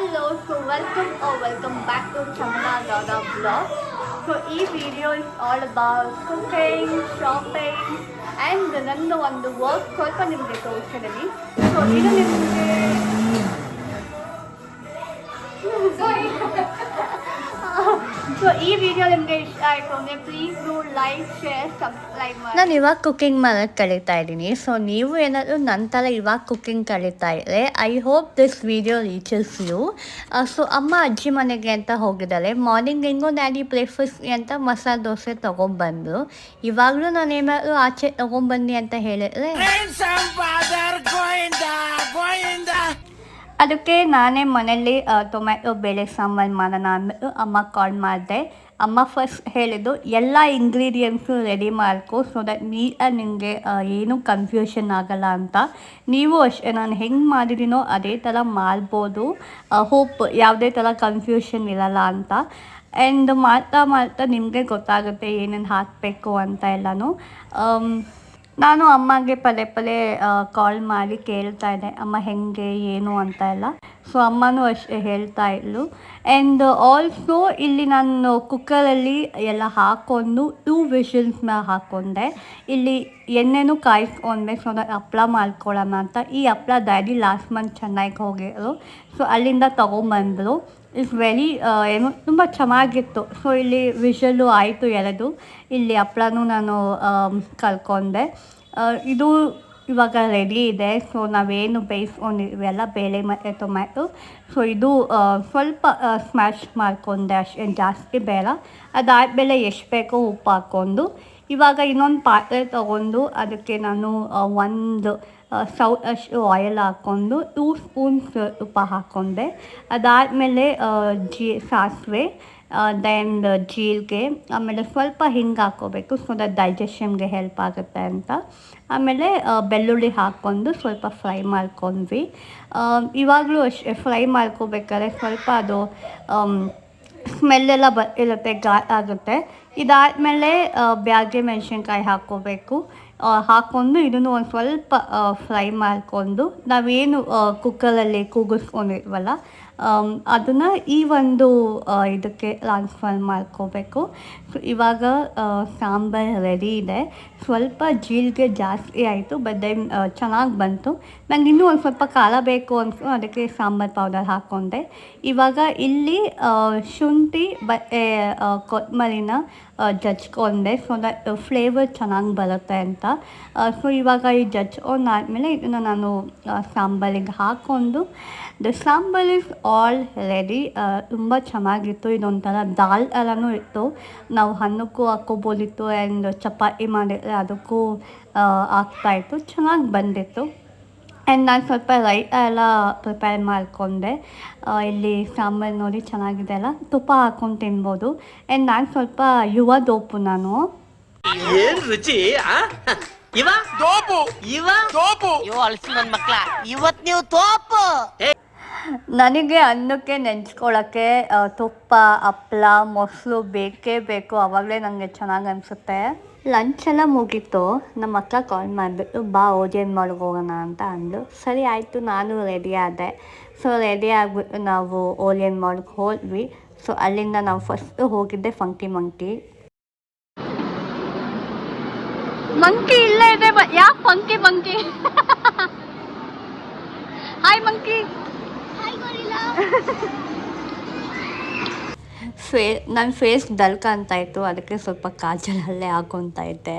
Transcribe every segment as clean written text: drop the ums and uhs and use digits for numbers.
Hello, so welcome back to Chamana Dada Vlog. So video is all about cooking, shopping and ನನ್ನ ಒಂದು work ಸ್ವಲ್ಪ ನಿಮಗೆ ತೋರಿಸಿದ್ದೀನಿ. So ಇದು ನಿಮಗೆ ಸೊ ಈ ವಿಡಿಯೋ ನಿಮಗೆ ಇಷ್ಟ ಆಯಿತು ಅಂದರೆ please do like share subscribe ಮಾಡಿ. ನಾನು ಇವಾಗ ಕುಕಿಂಗ್ ಮಾಡೋಕ್ಕೆ ಕಲಿತಾ ಇದ್ದೀನಿ. ಸೊ ನೀವು ಏನಾದರೂ ನನ್ನ ಥರ ಇವಾಗ ಕುಕಿಂಗ್ ಕಲಿತಾ ಇದ್ದರೆ I hope this video reaches you. So ಅಮ್ಮ ಅಜ್ಜಿ ಮನೆಗೆ ಅಂತ ಹೋಗಿದ್ದಾರೆ. ಮಾರ್ನಿಂಗ್ ಹೆಂಗೋ ಡ್ಯಾಡಿ ಬ್ರೇಕ್ಫಾಸ್ಟ್ಗೆ ಅಂತ ಮಸಾಲೆ ದೋಸೆ ತೊಗೊಂಡ್ಬಂದರು. ಇವಾಗಲೂ ನಾನು ಏನಾದರೂ ಆಚೆ ತೊಗೊಂಡ್ಬನ್ನಿ ಅಂತ ಹೇಳಿದರೆ ಅದಕ್ಕೆ ನಾನೇ ಮನೇಲಿ ಟೊಮ್ಯಾಟೊ ಬೇಳೆ ಸಾಂಬಾರು ಮಾಡೋಣ ಅಂದ್ಬಿಟ್ಟು ಅಮ್ಮ ಕಾಲ್ ಮಾಡಿದೆ. ಅಮ್ಮ ಫಸ್ಟ್ ಹೇಳಿದ್ದು ಎಲ್ಲ ಇಂಗ್ರೀಡಿಯೆಂಟ್ಸು ರೆಡಿ ಮಾಡ್ಕೊ ಸೊ ದಟ್ ನಿನಗೆ ಏನೂ ಕನ್ಫ್ಯೂಷನ್ ಆಗಲ್ಲ ಅಂತ. ನೀವು ಅಷ್ಟೇ ನಾನು ಹೆಂಗೆ ಮಾಡಿದ್ದೀನೋ ಅದೇ ಥರ ಮಾಡ್ಬೋದು. ಹೋಪ್ ಯಾವುದೇ ಥರ ಕನ್ಫ್ಯೂಷನ್ ಇರಲ್ಲ ಅಂತ. ಆ್ಯಂಡ್ ಮಾಡ್ತಾ ನಿಮಗೆ ಗೊತ್ತಾಗುತ್ತೆ ಏನೇನು ಹಾಕಬೇಕು ಅಂತ ಎಲ್ಲನೂ. ನಾನು ಅಮ್ಮಗೆ ಪದೇ ಕಾಲ್ ಮಾಡಿ ಕೇಳ್ತಾ ಇದ್ದೆ ಅಮ್ಮ ಹೆಂಗೆ ಏನು ಅಂತ ಎಲ್ಲ. ಸೊ ಅಮ್ಮನೂ ಅಷ್ಟೇ ಹೇಳ್ತಾ ಇದ್ಲು. ಆ್ಯಂಡ್ ಆಲ್ಸೋ ಇಲ್ಲಿ ನಾನು ಕುಕ್ಕರಲ್ಲಿ ಎಲ್ಲ ಹಾಕ್ಕೊಂಡು 2 ವಿಷಲ್ಸ್ನ ಹಾಕ್ಕೊಂಡೆ. ಇಲ್ಲಿ ಎಣ್ಣೆನೂ ಕಾಯಿಸ್ಕೊಂಡೆ ಸೊ ಹಪ್ಪಳ ಮಾಡ್ಕೊಳ್ಳೋಣ ಅಂತ. ಈ ಹಪ್ಪಳ ಡ್ಯಾಡಿ ಲಾಸ್ಟ್ ಮಂತ್ ಚೆನ್ನೈಗೆ ಹೋಗಿದ್ರು. ಸೊ ಅಲ್ಲಿಂದ ತೊಗೊಂಬಂದರು. ಇಟ್ಸ್ ವೆರಿ ಏನು ತುಂಬ ಚೆನ್ನಾಗಿತ್ತು. ಸೊ ಇಲ್ಲಿ ವಿಷಲ್ಲು ಆಯಿತು 2. ಇಲ್ಲಿ ಹಪ್ಪಳನೂ ನಾನು ಕಲ್ಕೊಂಡೆ. ಇದು ಇವಾಗ ರೆಡಿ ಇದೆ. ಸೊ ನಾವೇನು ಬೇಯಿಸ್ಕೊಂಡಿದ್ವಿ ಬೇಳೆ ಮತ್ತು ಟೊಮ್ಯಾಟೊ. ಸೊ ಇದು ಸ್ವಲ್ಪ ಸ್ಮ್ಯಾಶ್ ಮಾಡ್ಕೊಂಡೆ, ಅಷ್ಟೇ ಜಾಸ್ತಿ ಬೇಡ. ಅದಾದಮೇಲೆ ಎಷ್ಟು ಬೇಕೋ ಉಪ್ಪು ಹಾಕ್ಕೊಂಡು ಇವಾಗ ಇನ್ನೊಂದು ಪಾತ್ರೆ ತೊಗೊಂಡು ಅದಕ್ಕೆ ನಾನು 1 ಸೌಟ್ ಅಷ್ಟು ಆಯಿಲ್ ಹಾಕ್ಕೊಂಡು 2 ಸ್ಪೂನ್ಸ್ ತುಪ್ಪ ಹಾಕ್ಕೊಂಡೆ. ಅದಾದಮೇಲೆ ಸಾಸಿವೆ, ದೆನ್ ಜೀರಿಗೆ, ಆಮೇಲೆ ಸ್ವಲ್ಪ ಹಿಂಗೆ ಹಾಕ್ಕೋಬೇಕು ಸೊ ದಟ್ ಡೈಜೆಷನ್ಗೆ ಹೆಲ್ಪ್ ಆಗುತ್ತೆ ಅಂತ. ಆಮೇಲೆ ಬೆಳ್ಳುಳ್ಳಿ ಹಾಕ್ಕೊಂಡು ಸ್ವಲ್ಪ ಫ್ರೈ ಮಾಡ್ಕೊಂಡ್ವಿ. ಇವಾಗಲೂ ಅಷ್ಟೇ ಫ್ರೈ ಮಾಡ್ಕೋಬೇಕಾದ್ರೆ ಸ್ವಲ್ಪ ಅದು ಸ್ಮೆಲ್ಲೆಲ್ಲ ಇರುತ್ತೆ, ಆಗುತ್ತೆ. ಇದಾದಮೇಲೆ ಬ್ಯಾಗೆ ಮೆಣಸಿನ್ಕಾಯಿ ಹಾಕ್ಕೋಬೇಕು. ಹಾಕ್ಕೊಂಡು ಇದನ್ನು ಒಂದು ಸ್ವಲ್ಪ ಫ್ರೈ ಮಾಡಿಕೊಂಡು ನಾವೇನು ಕುಕ್ಕರಲ್ಲಿ ಕೂಗಿಸ್ಕೊಂಡಿದ್ವಲ್ಲ ಅದನ್ನು ಈ ಒಂದು ಇದಕ್ಕೆ ಟ್ರಾನ್ಸ್ಫರ್ ಮಾಡ್ಕೋಬೇಕು. ಸೊ ಇವಾಗ ಸಾಂಬಾರು ರೆಡಿ ಇದೆ. ಸ್ವಲ್ಪ ಜೀರಿಗೆ ಜಾಸ್ತಿ ಆಯಿತು ಬಟ್ ದೆನ್ ಚೆನ್ನಾಗಿ ಬಂತು. ನಂಗೆ ಇನ್ನೂ ಒಂದು ಸ್ವಲ್ಪ ಖಾರ ಬೇಕು ಅಂತ ಅದಕ್ಕೆ ಸಾಂಬಾರು ಪೌಡರ್ ಹಾಕ್ಕೊಂಡೆ. ಇವಾಗ ಇಲ್ಲಿ ಶುಂಠಿ ಮತ್ತು ಕೊತ್ತಂಬರಿನ ಜಜ್ಕೊಂಡೆ ಸೊ ದಟ್ ಫ್ಲೇವರ್ ಚೆನ್ನಾಗಿ ಬರುತ್ತೆ ಅಂತ. ಸೊ ಇವಾಗ ಈ ಜಜ್ಕೊಂಡಾದ್ಮೇಲೆ ಇದನ್ನು ನಾನು ಸಾಂಬಾರಿಗೆ ಹಾಕ್ಕೊಂಡು the sambar is all ready. ತುಂಬ ಚೆನ್ನಾಗಿತ್ತು. ಇದೊಂಥರ ದಾಲ್ ಥರನೂ ಇತ್ತು. ನಾವು ಅನ್ನಕ್ಕೂ ಹಾಕ್ಕೋಬೋದಿತ್ತು ಆ್ಯಂಡ್ ಚಪಾತಿ ಮಾಡಿದರೆ ಅದಕ್ಕೂ ಆಗ್ತಾಯಿತ್ತು. ಚೆನ್ನಾಗಿ ಬಂದಿತ್ತು. ಆ್ಯಂಡ್ ನಾನು ಸ್ವಲ್ಪ ರೈತ ಎಲ್ಲ ಪ್ರಿಪೇರ್ ಮಾಡಿಕೊಂಡೆ. ಇಲ್ಲಿ ಸಾಂಬಾರು ನೋಡಿ ಚೆನ್ನಾಗಿದೆ ಅಲ್ಲ, ತುಪ್ಪ ಹಾಕ್ಕೊಂಡು ತಿನ್ಬೋದು. ಆ್ಯಂಡ್ ನಾನು ಸ್ವಲ್ಪ ಯುವ ದೋಪು ನಾನು. ಏನು ರುಚಿ ನನಗೆ ಅನ್ನಕ್ಕೆ ನೆಂಚ್ಕೊಳ್ಳೋಕ್ಕೆ ತುಪ್ಪ, ಹಪ್ಪಳ, ಮೊಸರು ಬೇಕೇ ಬೇಕು. ಆವಾಗಲೇ ನನಗೆ ಚೆನ್ನಾಗಿ ಅನಿಸುತ್ತೆ. ಲಂಚ್ ಎಲ್ಲ ಮುಗೀತು. ನಮ್ಮ ಅಕ್ಕ ಕಾಲ್ ಮಾಡಿಬಿಟ್ಟು ಬಾ ಓಜನ್ ಮಾಲ್ಗೆ ಹೋಗೋಣ ಅಂತ ಅಂದು. ಸರಿ ಆಯಿತು, ನಾನು ರೆಡಿ ಆದೆ. ಸೊ ರೆಡಿ ಆಗಿಬಿಟ್ಟು ನಾವು ಓಲಿಯನ್ ಮಾಲ್ಗೆ ಹೋದ್ವಿ. ಸೊ ಅಲ್ಲಿಂದ ನಾವು ಫಸ್ಟು ಹೋಗಿದ್ದೆ ಫಂಕಿ ಮಂಕಿ ಇಲ್ಲೇ ಇದೆ. ಯಾವ ಫಂಕಿ ಹಾಯ್ ಮಂಕಿ. ನನ್ನ ಫೇಸ್ ಡಲ್ ಕಾಣ್ತಾ ಇತ್ತು, ಅದಕ್ಕೆ ಸ್ವಲ್ಪ ಕಾಜಲಲ್ಲೇ ಹಾಕೊತಾ ಇದ್ದೆ.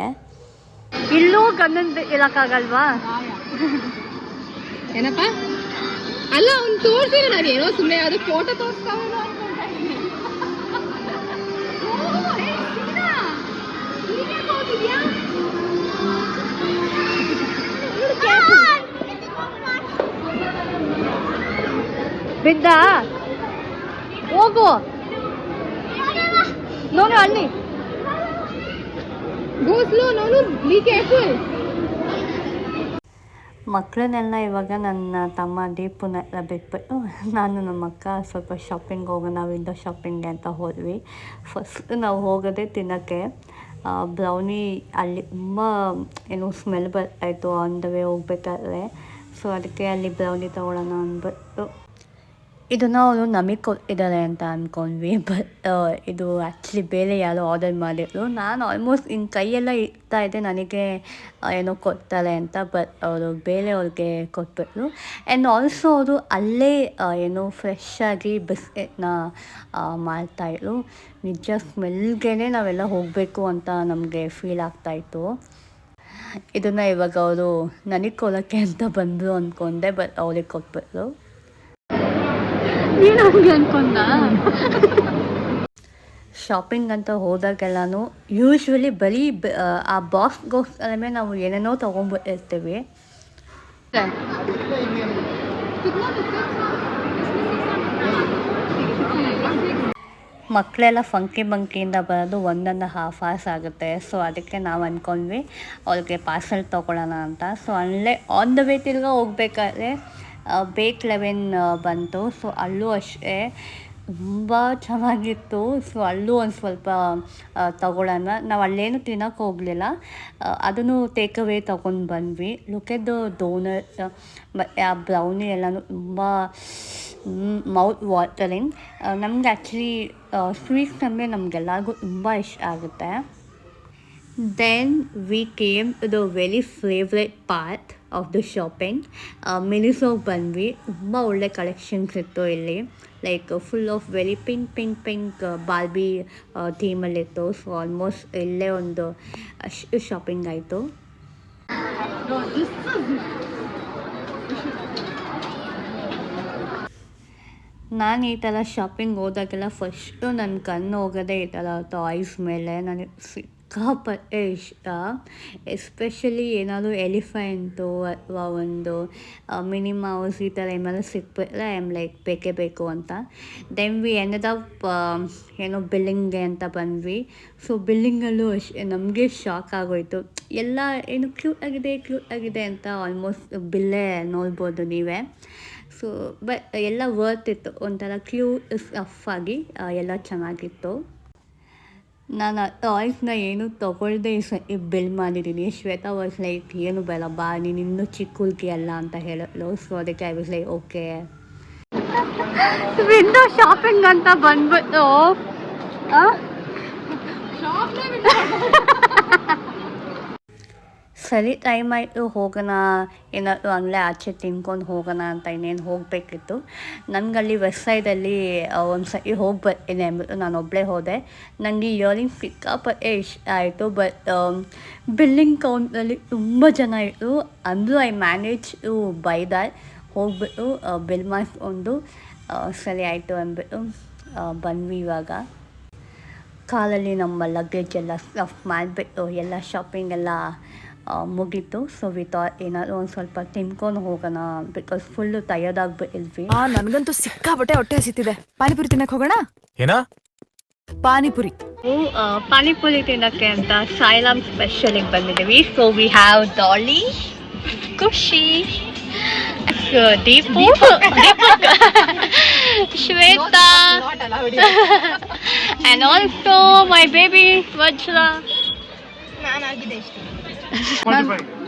ಇಲ್ಲೂ ಗಂಧದ ಇರೋಕ್ಕಾಗಲ್ವಾ? ಏನಪ್ಪ ಅಲ್ಲ ಅವ್ನು ತೋರಿಸಿದ್ರೆ ನಾನು ಏನೋ ಸುಮ್ಮನೆ ಅದು ಫೋಟೋ ತೋರಿಸ್ತಾವ ಬಿದ್ದ ಹೋಗು ನೋಡಿ ಅಲ್ಲಿ ಮಕ್ಕಳನ್ನೆಲ್ಲ ಇವಾಗ ನನ್ನ ತಮ್ಮ ದೀಪನೆಲ್ಲ ಬಿಟ್ಬಿಟ್ಟು ನಾನು ನಮ್ಮ ಅಕ್ಕ ಸ್ವಲ್ಪ ಶಾಪಿಂಗ್ ಹೋಗೋಣ, ವಿಂಡೋ ಶಾಪಿಂಗ್ಗೆ ಅಂತ ಹೋದ್ವಿ. ಫಸ್ಟ್ ನಾವು ಹೋಗೋದೇ ತಿನ್ನೋಕ್ಕೆ. ಬ್ರೌನಿ ಅಲ್ಲಿ ತುಂಬ ಏನೋ ಸ್ಮೆಲ್ ಬರ್ತಾಯಿತ್ತು ಆನ್ ದ ವೇ ಹೋಗ್ಬೇಕಾದ್ರೆ. ಸೊ ಅದಕ್ಕೆ ಅಲ್ಲಿ ಬ್ರೌನಿ ತೊಗೊಳ್ಳೋಣ ಅಂದ್ಬಿಟ್ಟು ಇದನ್ನು ಅವರು ನಮಗೆ ಕೊಟ್ಟಿದ್ದಾರೆ ಅಂತ ಅಂದ್ಕೊಂಡ್ವಿ. ಬಟ್ ಇದು ಆ್ಯಕ್ಚುಲಿ ಬೇರೆ ಯಾರೋ ಆರ್ಡರ್ ಮಾಡಿದ್ರು. ನಾನು ಆಲ್ಮೋಸ್ಟ್ ಇನ್ನು ಕೈಯೆಲ್ಲ ಇಡ್ತಾ ಇದ್ದೆ ನನಗೆ ಏನೋ ಕೊಡ್ತಾರೆ ಅಂತ. ಬಟ್ ಅವರು ಬೇರೆಯವ್ರಿಗೆ ಕೊಟ್ಬಿಟ್ರು. ಆ್ಯಂಡ್ ಆಲ್ಸೋ ಅವರು ಅಲ್ಲೇ ಏನೋ ಫ್ರೆಶ್ಶಾಗಿ ಬಿಸ್ಕೆಟ್ನ ಮಾಡ್ತಾಯಿದ್ರು. ನಿಜ ಸ್ಮೆಲ್ಗೆ ನಾವೆಲ್ಲ ಹೋಗಬೇಕು ಅಂತ ನಮಗೆ ಫೀಲ್ ಆಗ್ತಾಯಿತ್ತು. ಇದನ್ನು ಇವಾಗ ಅವರು ನನಗೆ ಕೊಡೋಕ್ಕೆ ಅಂತ ಬಂದರು ಅಂದ್ಕೊಂಡೆ. ಬಟ್ ಅವ್ರಿಗೆ ಕೊಟ್ಬಿಟ್ರು. ನೀನು ಹಂಗೆ ಅನ್ಕೊಂಡ. ಶಾಪಿಂಗ್ ಅಂತ ಹೋದಾಗೆಲ್ಲನೂ ಯೂಶ್ವಲಿ ಬರೀ ಆ ಬಾಕ್ಸ್ಗೋಸ್ಕರನೇ ನಾವು ಏನೇನೋ ತೊಗೊಂಡ್ಬಿಟ್ಟಿರ್ತೀವಿ. ಮಕ್ಕಳೆಲ್ಲ ಫಂಕಿ ಬಂಕಿಯಿಂದ ಬರೋದು 1.5 hours ಆಗುತ್ತೆ. ಸೊ ಅದಕ್ಕೆ ನಾವು ಅಂದ್ಕೊಂಡ್ವಿ ಅವ್ರಿಗೆ ಪಾರ್ಸೆಲ್ ತೊಗೊಳ್ಳೋಣ ಅಂತ. ಸೊ ಅಲ್ಲೇ ಆನ್ ದ ವೇ ತಿರ್ಗಾ ಹೋಗ್ಬೇಕಾದ್ರೆ ಬೇಕ್ 11 ಬಂತು. ಸೊ ಅಲ್ಲೂ ಅಷ್ಟೇ ತುಂಬ ಚೆನ್ನಾಗಿತ್ತು. ಸೊ ಅಲ್ಲೂ ಒಂದು ಸ್ವಲ್ಪ ತೊಗೊಳ್ಳೋಣ. ನಾವು ಅಲ್ಲೇನು ತಿನ್ನೋಕೆ ಹೋಗಲಿಲ್ಲ, ಅದನ್ನು ಟೇಕ್ ಅವೇ ತೊಗೊಂಡು ಬಂದ್ವಿ. ಲುಕೆದ್ದು ಡೋನಟ್ ಮತ್ತು ಆ ಬ್ರೌನಿ ಎಲ್ಲನೂ ತುಂಬ ಮೌತ್ ವಾಟರಿಂಗ್. ನಮ್ಗೆ ಆ್ಯಕ್ಚುಲಿ ಸ್ವೀಟ್ಸ್ ಅಂದರೆ ನಮಗೆಲ್ಲರಿಗೂ ತುಂಬ ಇಷ್ಟ ಆಗುತ್ತೆ. Then we came to the very favourite part of the shopping. ಮಿನಿಸೋಗೆ ಬಂದ್ವಿ. ತುಂಬ ಒಳ್ಳೆ ಕಲೆಕ್ಷನ್ಸ್ ಇತ್ತು ಇಲ್ಲಿ. Like full of very pink Barbie ಥೀಮಲ್ಲಿತ್ತು. ಸೊ ಆಲ್ಮೋಸ್ಟ್ ಇಲ್ಲೇ ಒಂದು ಅಷ್ಟು ಶಾಪಿಂಗ್ ಆಯಿತು. ನಾನು ಈ ಥರ ಶಾಪಿಂಗ್ ಹೋದಾಗೆಲ್ಲ ಫಸ್ಟು ನನ್ನ ಕಣ್ಣು ಹೋಗೋದೇ ಈ ಥರ ಟಾಯ್ಸ್ ಮೇಲೆ. ನನಗೆ ಸಿಕ್ಕಾಪಟ್ಟೆ ಇಷ್ಟ. ಎಸ್ಪೆಷಲಿ ಏನಾದರೂ ಎಲಿಫೆಂಟು ಅಥವಾ ಒಂದು ಮಿನಿ ಮೌಸ್ ಈ ಥರ ಏನಾದರೂ ಸಿಕ್ಬಿಟ್ರೆ ಐ ಆಮ್ ಲೈಕ್ ಬೇಕೇ ಬೇಕು ಅಂತ. ದೆನ್ ವಿ ಎಂಡೆಡ್ ಅಪ್ ಏನೋ ಬಿಲ್ಲಿಂಗ್ಗೆ ಅಂತ ಬಂದ್ವಿ. ಸೊ ಬಿಲ್ಲಿಂಗಲ್ಲೂ ಅಷ್ಟೇ ನಮಗೆ ಶಾಕ್ ಆಗೋಯಿತು. ಎಲ್ಲ ಏನು ಕ್ಯೂಟ್ ಆಗಿದೆ ಅಂತ ಆಲ್ಮೋಸ್ಟ್ ಬಿಲ್ಲೇ ನೋಡ್ಬೋದು ನೀವೇ. ಸೊ ಬಟ್ ಎಲ್ಲ ವರ್ತ್ ಇತ್ತು. ಒಂಥರ ರಫ್ ಆಗಿ ಎಲ್ಲ ಚೆನ್ನಾಗಿತ್ತು. ನಾನು ಟಾಯ್ಸ್ನ ಏನು ತೊಗೊಳ್ದೆ ಈ ಬಿಲ್ ಮಾಡಿದ್ದೀನಿ. ಶ್ವೇತಾ ವಾಸ್ ಲೈಕ್ ಏನು ಬೇಡ ಬಾ ನೀನು ಇನ್ನೂ ಚಿಕ್ಕ ಹುಡುಗಿ ಅಲ್ಲ ಅಂತ ಹೇಳಿದ್ಲು. ಸೊ ಅದಕ್ಕೆ I was like okay. Window shopping ಅಂತ ಬಂದ್ಬಿಟ್ಟು ಸರಿ ಟೈಮ್ ಆಯಿತು ಹೋಗೋಣ, ಏನಾದರೂ ಅಲ್ಲೇ ಆಚೆ ತಿನ್ಕೊಂಡು ಹೋಗೋಣ ಅಂತ ಇನ್ನೇನು ಹೋಗಬೇಕಿತ್ತು. ನನಗಲ್ಲಿ ವೆಸ್ಟ್ ಸೈಡಲ್ಲಿ ಒಂದು ಸರಿ ಹೋಗಿ ಬರ್ತೀನಿ ಅಂದ್ಬಿಟ್ಟು ನಾನು ಒಬ್ಬಳೇ ಹೋದೆ. ನನಗೆ ಇಯರಿಂಗ್ಸ್ ಸಿಕ್ಕಾಪಟ್ಟೆ ಇಷ್ಟ ಆಯಿತು. ಬಟ್ ಬಿಲ್ಲಿಂಗ್ ಕೌಂಟ್ರಲ್ಲಿ ತುಂಬ ಜನ ಇತ್ತು. ಅಂದರೂ I manage to buy that. ಹೋಗ್ಬಿಟ್ಟು ಬಿಲ್ ಮಾಡಿಸ್ಕೊಂಡು ಸರಿ ಆಯಿತು ಅಂದ್ಬಿಟ್ಟು ಬಂದ್ವಿ. ಇವಾಗ ಕಾಲಲ್ಲಿ ನಮ್ಮ ಲಗೇಜ್ ಎಲ್ಲ ಸ್ಟಫ್ ಮಾಡಿಬಿಟ್ಟು ಎಲ್ಲ ಶಾಪಿಂಗ್ ಎಲ್ಲ ಮುಗೀತು. ಸೊ ವಿ ಥಾಟ್ ಏನಾದರೂ ಒಂದು ಸ್ವಲ್ಪ ತಿನ್ಕೊಂಡು ಹೋಗೋಣ ಬಿಕಾಸ್ ಫುಲ್ಲು ಟಯರ್ಡ್ ಆಗಿಬಿಟ್ಟಿದ್ವಿ. ನನಗಂತೂ ಸಿಕ್ಕಾಪಟ್ಟೆ ಹೊಟ್ಟೆ ಹಸಿತಿದೆ. ಪಾನಿಪುರಿ ತಿನ್ನಕ್ಕೆ ಹೋಗೋಣ. ಏನಾ ಪಾನಿಪುರಿ ಪಾನಿಪುರಿ ತಿನ್ನೋಕ್ಕೆ ಅಂತ ಸಾಯಿರಾಮ್ ಸ್ಪೆಷಲಿಗೆ ಬಂದಿದ್ದೀವಿ. ಸೊ ವಿ ಹ್ಯಾವ್ ಡಾಲಿ, ಖುಷಿ, Deepu, Shweta and also my baby ವಜ್ರ.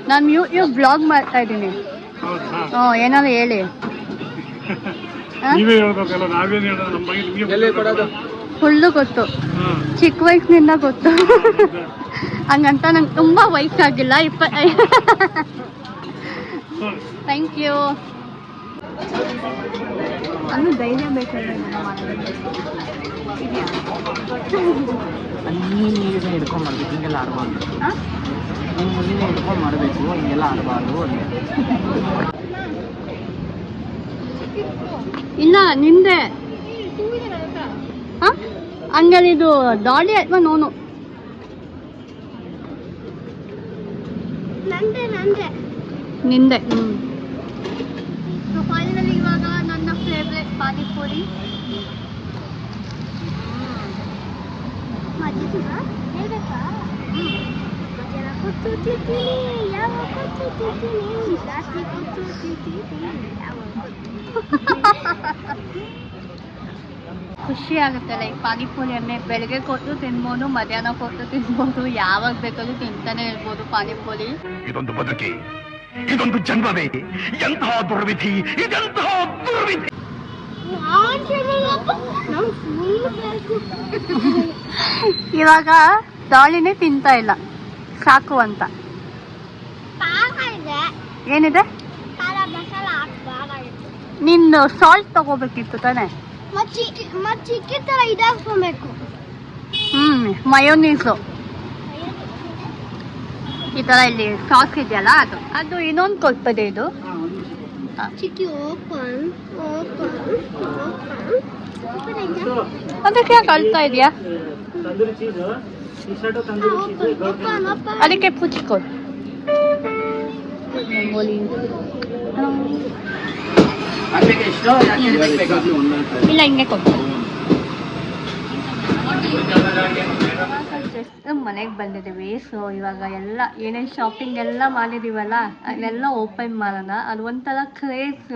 ನಾನು ಯೂಟ್ಯೂಬ್ ಬ್ಲಾಗ್ ಮಾಡ್ತಾ ಇದ್ದೀನಿ. ಏನಾದ್ರು ಹೇಳಿ. ಫುಲ್ಲು ಗೊತ್ತು, ಚಿಕ್ಕ ವಯಸ್ಸಿನಿಂದ ಗೊತ್ತು. ಹಂಗಂತ ನಂಗೆ ತುಂಬ ವಯಸ್ಸಾಗಿಲ್ಲ, 25. Thank you. ಅನ್ನು ಧೈರ್ಯ ಬೇಕಾದ್ರೆ ಹಿಡ್ಕೊಂಡ್ ಮಾಡ್ಬೇಕು, ಹಿಂಗೆಲ್ಲ ಆಡಬಾರ್ದು. ಮುಂದಿನ ಹಿಡ್ಕೊಂಡ್ ಮಾಡಬೇಕು, ಹಿಂಗೆಲ್ಲ ಆಡಬಾರ್ದು. ಇಲ್ಲ ನಿಂದೆ. ಹಾಂ ಹಂಗಲ್ಲಿ ಇದು ಡಾಲಿ ಅಥವಾ ನೋನು? ನಿಂದೆ. ಫೈನಲಿ ಇವಾಗ ನನ್ನ ಫೇವ್ರೆಟ್ ಪಾನಿಪುರಿ. ಖುಷಿ ಆಗುತ್ತೆ. ಲೈಕ್ ಪಾನಿಪುರಿ ಅಂದರೆ ಬೆಳಗ್ಗೆ ಕೊಟ್ಟು ತಿನ್ಬೋದು, ಮಧ್ಯಾಹ್ನ ಕೊಟ್ಟು ತಿನ್ಬೋದು, ಯಾವಾಗ ಬೇಕಾದ್ರೂ ತಿಂತಾನೆ ಇರ್ಬೋದು ಪಾನಿಪುರಿ. ಇದೊಂದು ಬದುಕಿ, ಇದೊಂದು ಜನ್ಮವೇ, ಎಂತಹ ದುರ್ವಿಧಿ, ಇದೆಂತಹ ದುರ್ವಿಧಿ. ಇವಾಗ ಡಾಲಿನೇ ತಿಂತಾ ಇಲ್ಲ, ಸಾಕು ಅಂತ. ಏನಿದೆ? ನಿನ್ನ ಸಾಲ್ಟ್ ತಗೋಬೇಕಿತ್ತು ತಾನೆ. ಚಿಕ್ಕಿ ತರ ಇದಾಗ್ಸ್ಕೊಬೇಕು. ಮಯೋನೀಸು ಈ ತರ ಇಲ್ಲಿ ಸಾಸ್ ಇದೆಯಲ್ಲ, ಅದು ಇನ್ನೊಂದು ಕೊಡ್ತದೆ ಇದು. ಚಿಕ್ಕಿ ಓಪನ್ ಅದಕ್ಕೆ ಯಾಕೆ ಅಳ್ತಾ ಇದೆಯಾ? ಅದಕ್ಕೆ ಪುಚ್ಚಿಕೊಡು. ಇಲ್ಲ, ಹಿಂಗೆ ಕೊಡ್ತಾರೆ. ಮನೆಗೆ ಬಂದಿದ್ದೀವಿ. ಸೊ ಇವಾಗ ಎಲ್ಲ ಏನೇನು ಶಾಪಿಂಗ್ ಎಲ್ಲ ಮಾಡಿದ್ದೀವಲ್ಲ ಅದನ್ನೆಲ್ಲ ಓಪನ್ ಮಾಡೋಣ. ಅದು ಒಂಥರ ಕ್ರೇಜ್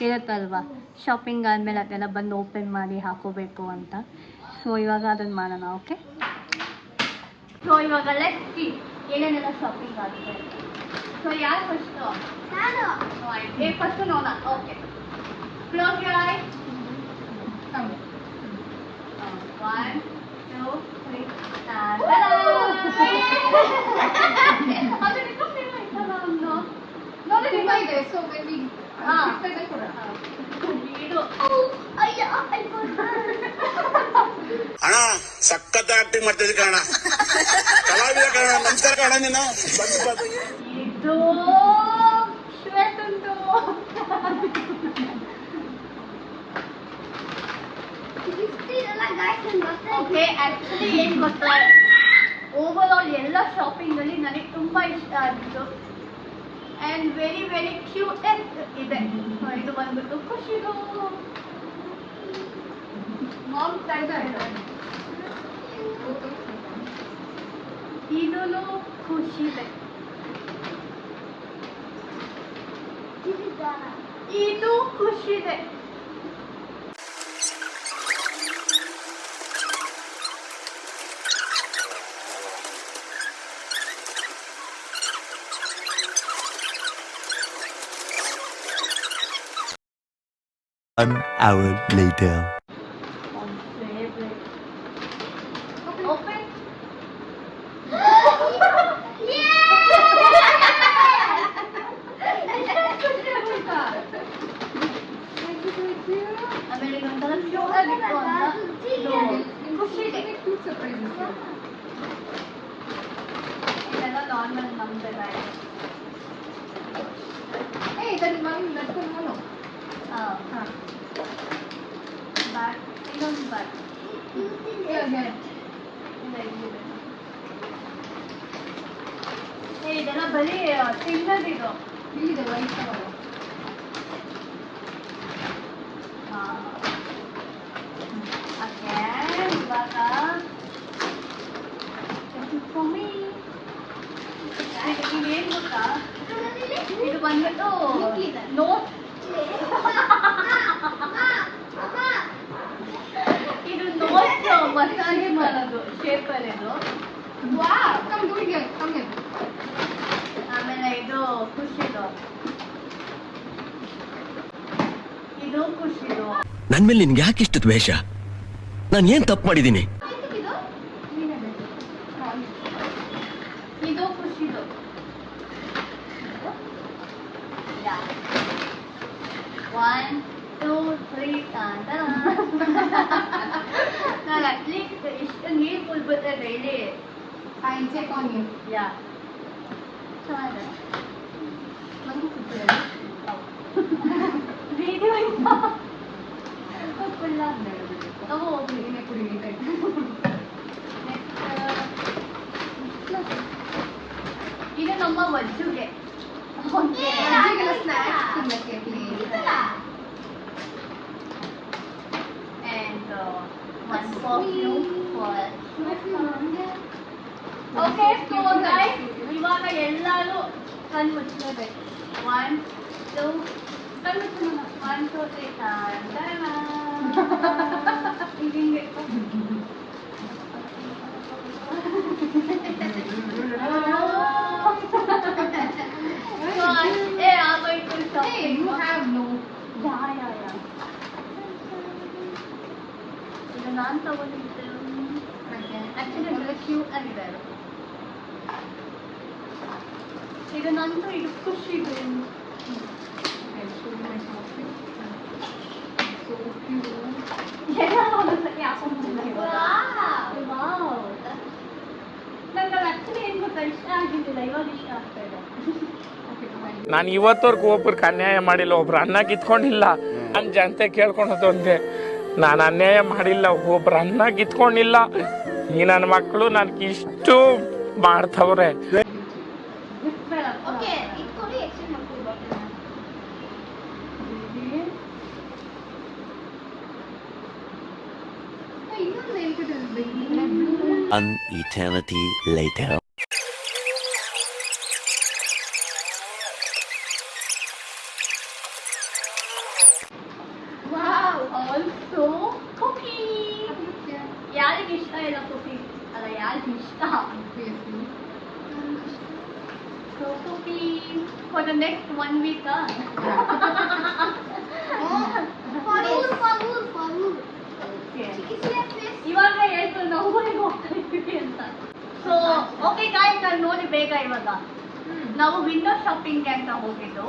ಇರುತ್ತಲ್ವ, ಶಾಪಿಂಗ್ ಆದಮೇಲೆ ಅದೆಲ್ಲ ಬಂದು ಓಪನ್ ಮಾಡಿ ಹಾಕೋಬೇಕು ಅಂತ. ಸೊ ಇವಾಗ ಅದನ್ನು ಮಾಡೋಣ. ಓಕೆ, ಸೊ ಇವಾಗ ಏನೇನೆಲ್ಲ ಶಾಪಿಂಗ್ ಆಗಿದೆ. ಸೊ ಯಾರು ಫಸ್ಟು? ಫಸ್ಟು ನೋಡೋಣ. Okay, close your eyes. 1, 2, 3. ಅಣ್ಣ ಸಖತ್ ಆಕ್ಟಿಂಗ್ ಮಾಡ್ತಿದ್ದೆ ಕಣ, ಕಲಾವಿದ ಕಣ. ನಮಸ್ಕಾರ ಕಣ. ನೀನು ಇದು ಶ್ವೇತ್ ಉಂಟು. ಓಕೆ, ಆಕ್ಚುಲಿ ಏನ್ ಗೊತ್ತಾ, ಓವರ್ ಆಲ್ ಎಲ್ಲ ಶಾಪಿಂಗ್ ಅಲ್ಲಿ ನನಗೆ ತುಂಬಾ ಇಷ್ಟ ಆಗಿತ್ತು. ಅಂಡ್ ವೆರಿ ವೆರಿ ಕ್ಯೂಟ್ ಇದೆ. ಇದು ಬಂದ್ಬಿಟ್ಟು ಖುಷಿದು ಮಾಮ್ ಟೈಗರ್. ಇದೂ ಖುಷಿದೆ. ಇದು ಖುಷಿದೆ. One hour later. Open. ಆಮೇಲೆ ಇದೊಂಥರ ಕ್ಯೂಟ್ ಆಗಿತ್ತು ಅಂತ ಖುಷಿದೆ. ಇದೆಲ್ಲ ನಾರ್ಮಲ್ ನಮ್ದೆಲ್ಲ ಇದೆ. ಬ್ಯಾಗ್, ಇನ್ನೊಂದು ಬ್ಯಾಗ್. ಇದೆಲ್ಲ ಬರೀ ತಿನ್ನೋದಿದು. ಇವಾಗ ಇದೇನು ಗೊತ್ತಾ, ಇದು ಬಂದ್ಬಿಟ್ಟು ನೋಟ್. ಇದು ನೋಟ್ ಮಸಾಲೆ ಮಾಡೋದು ಶೇಪಲ್ಲಿ ಇದು. ಆಮೇಲೆ ಇದು ಖುಷಿದು. ಇದು ಖುಷಿದು. ನನ್ ಮೇಲೆ ನಿನ್ಗೆ ಯಾಕೆ ಇಷ್ಟು ದ್ವೇಷ? ನಾನು ಏನ್ ತಪ್ಪು ಮಾಡಿದ್ದೀನಿ? ಇದು ಖುಷಿದು. One, 2, 3. ನಾನು ಅಟ್ಲೀಸ್ಟ್ ಇಷ್ಟು ನೀರು ಕುಲ್ಬಿಟ್ರೆ ಡೈಲಿ. ಯಾ, ಚೆನ್ನಾಗಿದೆ. ವಿಡಿಯೋ ಫುಲ್ಲ ತಗೋ ಹೋಗ್ಲಿ. ಇದು ನಮ್ಮ ವಜ್ಜುಗೆ. And one perfume for okay, so guys, ಇವಾಗ ಎಲ್ಲರೂ ಕಣ್ಣು ಮುಚ್ಚಲೇಬೇಕು. 1, 2, ಕಣ್ಣು ಮುಚ್ಚೋಣ. 1, 2, 3. ಹಿಂಗೆ ಅಷ್ಟೇ ಆಗೋಯ್ತು ಶಾಪಿಂಗ್. Yeah. ನಾನು ತಗೊಂಡಿದ್ದೆ ಆ್ಯಕ್ಚುಲಿ ಕ್ಯೂಟ್ ಆಗಿದೆ ಇದು ನಂದು ಇದು ಖುಷಿ ಇದೆ ನಂಗೆ ಆ್ಯಕ್ಚುಲಿ ಏನು ಗೊತ್ತಾ ಇಷ್ಟ ಆಗಿದ್ದಿಲ್ಲ ಇವಾಗ ಇಷ್ಟ ಆಗ್ತಾ ಇದೆ ನಾನು ಇವತ್ತವರೆಗೂ ಒಬ್ರಿಗೆ ಅನ್ಯಾಯ ಮಾಡಿಲ್ಲ, ಒಬ್ರು ಅನ್ನ ಕಿತ್ಕೊಂಡಿಲ್ಲ. ನನ್ನ ಜನತೆ ಕೇಳ್ಕೊಳೋದು ಒಂದೇ, ನಾನು ಅನ್ಯಾಯ ಮಾಡಿಲ್ಲ, ಒಬ್ರು ಅನ್ನ ಕಿತ್ಕೊಂಡಿಲ್ಲ. ಈ ನನ್ನ ಮಕ್ಕಳು ನನಗೆ ಇಷ್ಟು ಮಾಡ್ತವ್ರೆ. An eternity later. Wow, also cookie. ಯಾರಿಗೆ ಇಷ್ಟ ಇಲ್ಲ cookie? ಅಲ್ಲ ಯಾರಿಗೆ ಇಷ್ಟ? So cookie for the next 1 week. ಇವಾಗ ಹೇಳ್ತು ನಾವು ಊರಿಗೆ ಹೋಗ್ತಾ ಇದ್ದೀವಿ ಅಂತ. ಸೊ ಓಕೆ ಗಾಯ್ಸ್, ನಾನು ನೋಡಿ ಬೇಗ ಇವಾಗ ನಾವು ವಿಂಡೋ ಶಾಪಿಂಗ್ಗೆ ಅಂತ ಹೋಗಿದ್ದು.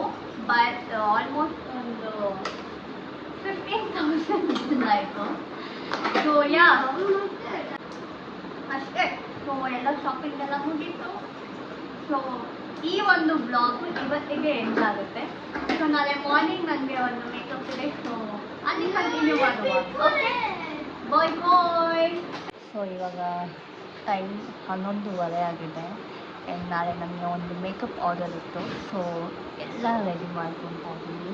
ಬಟ್ ಆಲ್ಮೋಸ್ಟ್ ಒಂದು 15,000 ಆಯಿತು. ಸೊ ಯಾ ಅಷ್ಟೇ. ಸೊ ಎಲ್ಲ ಶಾಪಿಂಗ್ ಎಲ್ಲ ಮುಗೀತು. ಸೊ ಈ ಒಂದು ಬ್ಲಾಗ್ ಇವತ್ತಿಗೆ ಎಂಡ್ ಆಗುತ್ತೆ. ಸೊ ನಾಳೆ ಮಾರ್ನಿಂಗ್ ನನಗೆ ಒಂದು ಮೇಕಪ್ ಇದೆ. ಸೊ ಅಲ್ಲಿ ಕಂಟಿನ್ಯೂ ಮಾಡುವ. ಓಕೆ ಬಾಯ್ ಬಾಯ್. ಸೊ ಇವಾಗ ಟೈಮ್ 11:30 ಆಗಿದೆ. ನಾಳೆ ನನಗೆ ಒಂದು ಮೇಕಪ್ ಆರ್ಡರ್ ಇತ್ತು. ಸೊ ಎಲ್ಲ ರೆಡಿ ಮಾಡ್ಕೊತಾ ಇದ್ದೀನಿ.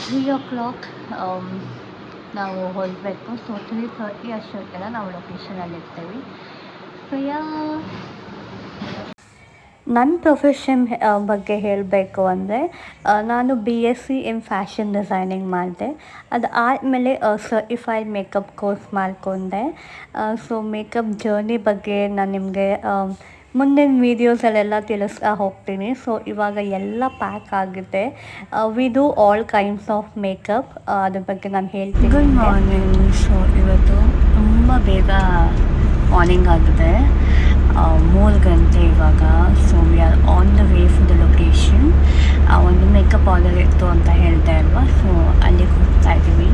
3 o'clock ನಾವು ಹೊರಡಬೇಕು. ಸೊ 3:30 ಅಷ್ಟೊತ್ತಿಗೆಲ್ಲ ನಾವು ಲೊಕೇಶನಲ್ಲಿ ಇರ್ತೀವಿ. ಸೊ ನನ್ನ ಪ್ರೊಫೆಷನ್ ಬಗ್ಗೆ ಹೇಳಬೇಕು ಅಂದರೆ ನಾನು BSc ಇನ್ ಫ್ಯಾಷನ್ ಡಿಸೈನಿಂಗ್ ಮಾಡಿದೆ. ಅದು ಆದಮೇಲೆ ಸರ್ಟಿಫೈಡ್ ಮೇಕಪ್ ಕೋರ್ಸ್ ಮಾಡಿಕೊಂಡೆ. ಸೊ ಮೇಕಪ್ ಜರ್ನಿ ಬಗ್ಗೆ ನಾನು ನಿಮಗೆ ಮುಂದಿನ ವೀಡಿಯೋಸಲ್ಲೆಲ್ಲ ತಿಳಿಸ್ತಾ ಹೋಗ್ತೀನಿ. ಸೊ ಇವಾಗ ಎಲ್ಲ ಪ್ಯಾಕ್ ಆಗಿದೆ. We do all kinds of makeup. ಅದ್ರ ಬಗ್ಗೆ ನಾನು ಹೇಳ್ತೀನಿ. Good morning. ಸೊ ಇವತ್ತು ತುಂಬ ಬೇಗ ಮಾರ್ನಿಂಗ್ ಆಗಿದೆ, 3 ಗಂಟೆ ಇವಾಗ. So we are on the way for the location. ಒಂದು ಮೇಕಪ್ ಆರ್ಡರ್ ಇತ್ತು ಅಂತ ಹೇಳಿದೆ ಅಲ್ವಾ, ಸೊ ಅಲ್ಲಿಗೆ ಹೋಗ್ತಾ ಇದ್ದೀವಿ.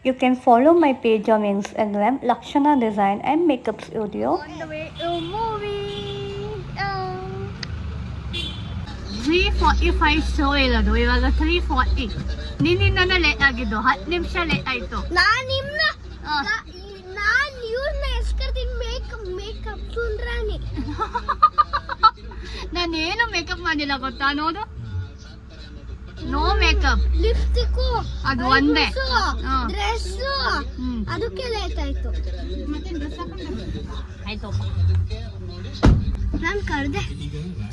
You can follow my page on Instagram, Lakshana Design and Makeup Studio. On the way to movie. 3:45 show ಇರೋದು, ಇವಾಗ 3:40. ನಿನ್ನಿಂದನೇ ಲೇಟ್ ಆಗಿದ್ದು, 10 ನಿಮಿಷ ಲೇಟ್ ಆಯಿತು. ನಾನು ಇವ್ರನ್ನ ಎಸ್ಕರ್ತೀನಿ ಮೇಕಪ್ ಸುಂದ್ರಾಣಿ. ನಾನೇನು ಮೇಕಪ್ ಮಾಡಿಲ್ಲ ಗೊತ್ತಾ, ನೋಡು. ನೋ ಮೇಕಪ್, ಲಿಪ್ಸ್ಟಿಕ್ ಅದು ಒಂದೇ. ಡ್ರೆಸ್ ಅದಕ್ಕೆ ಲೇಟ್ ಆಯ್ತು. ಆಯ್ತು, ನಾನು ಕರೆದೆ,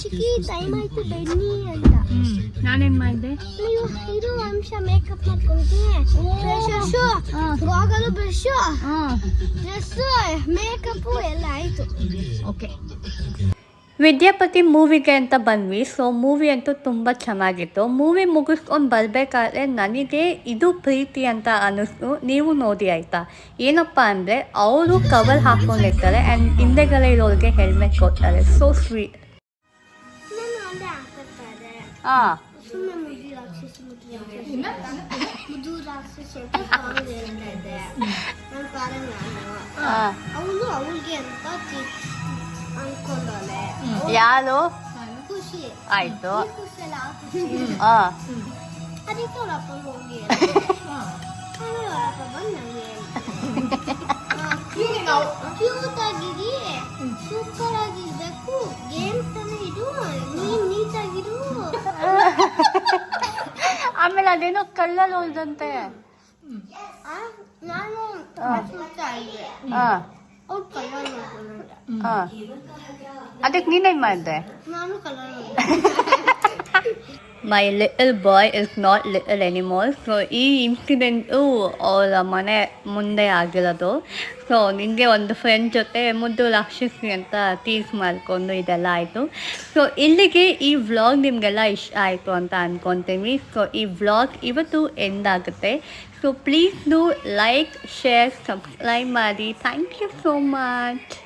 ಚಿಕ್ಕಿ ಟೈಮ್ ಆಯ್ತು ಬನ್ನಿ ಅಂತ. ನಾನೇನ್ ಮಾಡಿದೆ, ನೀವು ಇದು ಅಂಶ ಮೇಕಪ್ ಮಾಡ್ಕೊಂತೀನಿ, ಗಾಗಲು ಬ್ರಷ್ ಡ್ರೆಸ್ ಮೇಕಪ್ ಎಲ್ಲ ಆಯ್ತು. ಓಕೆ. ವಿದ್ಯಾಪತಿ ಮೂವಿಗೆ ಅಂತ ಬಂದ್ವಿ. ಸೊ ಮೂವಿ ಅಂತೂ ತುಂಬ ಚೆನ್ನಾಗಿತ್ತು. ಮೂವಿ ಮುಗಿಸ್ಕೊಂಡು ಬರಬೇಕಾದ್ರೆ ನನಗೆ ಇದು ಪ್ರೀತಿ ಅಂತ ಅನ್ನಿಸ್ತು. ನೀವು ನೋಡಿ ಆಯಿತಾ. ಏನಪ್ಪ ಅಂದರೆ ಅವರು ಕವರ್ ಹಾಕ್ಕೊಂಡಿರ್ತಾರೆ ಆ್ಯಂಡ್ ಹಿಂದೆಗಡೆ ಇರೋರಿಗೆ ಹೆಲ್ಮೆಟ್ ಕೊಡ್ತಾರೆ. So sweet. ಹಾಂ, ಅವನು ಅವಳಿಗೆ ಅಂತ ಅನ್ಕೊಂಡವಳೆ. ಯಾರು? ಖುಷಿ ಆಯಿತು. ಹಾಂ, ಅದಕ್ಕೆ ಅವ್ರ ಅಪ್ಪ ಹೋಗಿ ಅವ್ರ ಅಪ್ಪ ಬಂದು ನನಗೆ ಕ್ಯೂಟ್ ಆಗಿರಿ, ಸೂಪರ್ ಆಗಿರ್ಬೇಕು, ಗೇಮ್ ತರ ಇರು, ನೀನ್ ನೀಟಾಗಿರು. ಆಮೇಲೆ ಅದೇನೋ ಕಳ್ಳಲ್ಲಿ ಹೋದಂತೆ. ನಾನು ಅವ್ರು ಕಲ್ಲ ಹಾಂ, ಅದಕ್ಕೆ ನೀನೇನು ಮಾಡಿದೆ? ನಾನು colour my little boy is not little anymore. So ಈ ಇನ್ಸಿಡೆಂಟು ಅವರ ಮನೆ ಮುಂದೆ ಆಗಿರೋದು. ಸೊ ನಿನಗೆ ಒಂದು ಫ್ರೆಂಡ್ ಜೊತೆ ಮುದ್ದು ರಾಕ್ಷಸಿ ಅಂತ ಟೀಸ್ ಮಾಡಿಕೊಂಡು ಇದೆಲ್ಲ ಆಯಿತು. ಸೊ ಇಲ್ಲಿಗೆ ಈ ವ್ಲಾಗ್ ನಿಮಗೆಲ್ಲ ಇಷ್ಟ ಆಯಿತು ಅಂತ ಅಂದ್ಕೊತೀನಿ. ಸೊ ಈ ವ್ಲಾಗ್ ಇವತ್ತು ಎಂಡ್ ಆಗುತ್ತೆ. So please do like, share, subscribe ಮಾಡಿ. Thank you so much.